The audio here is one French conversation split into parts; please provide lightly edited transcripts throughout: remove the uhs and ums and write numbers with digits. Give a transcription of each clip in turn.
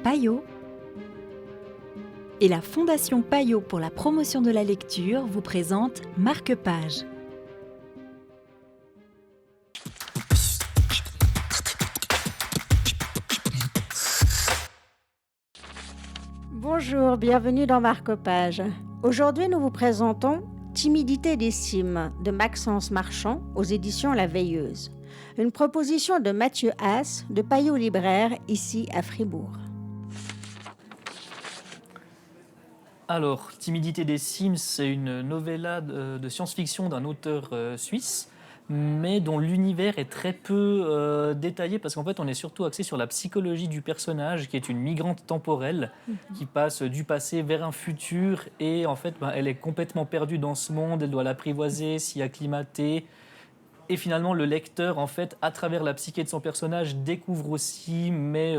Payot et la Fondation Payot pour la promotion de la lecture vous présente Marque-Page. Bonjour, bienvenue dans Marque-Page. Aujourd'hui, nous vous présentons Timidité des cimes de Maxence Marchand aux éditions La Veilleuse. Une proposition de Mathieu Haas de Payot Libraire ici à Fribourg. Alors, Timidité des cimes, c'est une novella de science-fiction d'un auteur suisse, mais dont l'univers est très peu détaillé parce qu'en fait, on est surtout axé sur la psychologie du personnage, qui est une migrante temporelle qui passe du passé vers un futur et en fait, elle est complètement perdue dans ce monde, elle doit l'apprivoiser, s'y acclimater. Et finalement, le lecteur, en fait, à travers la psyché de son personnage, découvre aussi, mais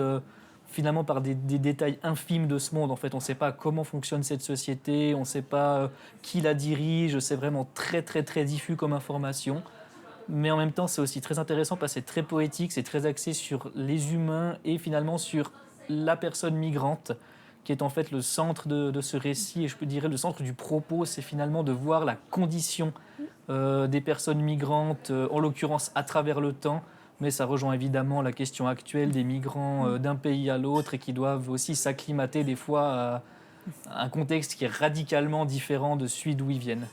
finalement par des détails infimes de ce monde. En fait, on ne sait pas comment fonctionne cette société, on ne sait pas qui la dirige, c'est vraiment très diffus comme information. Mais en même temps, c'est aussi très intéressant parce que c'est très poétique, c'est très axé sur les humains et finalement sur la personne migrante, qui est en fait le centre de ce récit. Et je peux dire le centre du propos, c'est finalement de voir la condition des personnes migrantes, en l'occurrence à travers le temps. Mais ça rejoint évidemment la question actuelle des migrants d'un pays à l'autre et qui doivent aussi s'acclimater des fois à un contexte qui est radicalement différent de celui d'où ils viennent.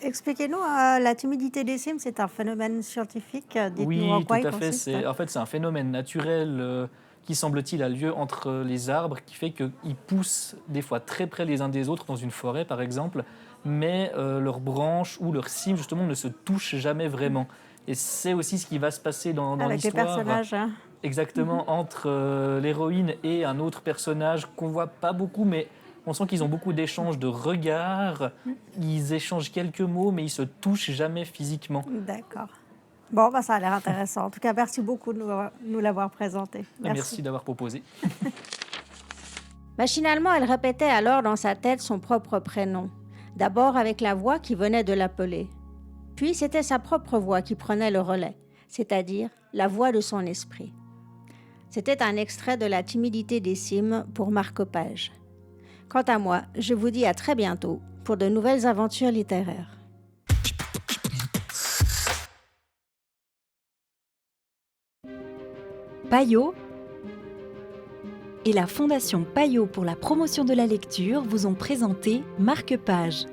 Expliquez-nous, la timidité des cimes, c'est un phénomène scientifique. Dites-nous en Oui, quoi tout il à fait. consiste. C'est un phénomène naturel qui, semble-t-il, a lieu entre les arbres, qui fait qu'ils poussent des fois très près les uns des autres dans une forêt, par exemple, mais leurs branches ou leurs cimes, justement, ne se touchent jamais vraiment. Et c'est aussi ce qui va se passer dans Avec les l'histoire. personnages. Exactement, entre l'héroïne et un autre personnage qu'on voit pas beaucoup, mais on sent qu'ils ont beaucoup d'échanges de regards. Ils échangent quelques mots, mais ils se touchent jamais physiquement. D'accord. Bon, ça a l'air intéressant. En tout cas, merci beaucoup de nous l'avoir présenté. Merci d'avoir proposé. Machinalement, elle répétait alors dans sa tête son propre prénom. D'abord avec la voix qui venait de l'appeler. Puis c'était sa propre voix qui prenait le relais, c'est-à-dire la voix de son esprit. C'était un extrait de La Timidité des cimes pour Marque-Page. Quant à moi, je vous dis à très bientôt pour de nouvelles aventures littéraires. Payot et la Fondation Payot pour la promotion de la lecture vous ont présenté Marque-Page.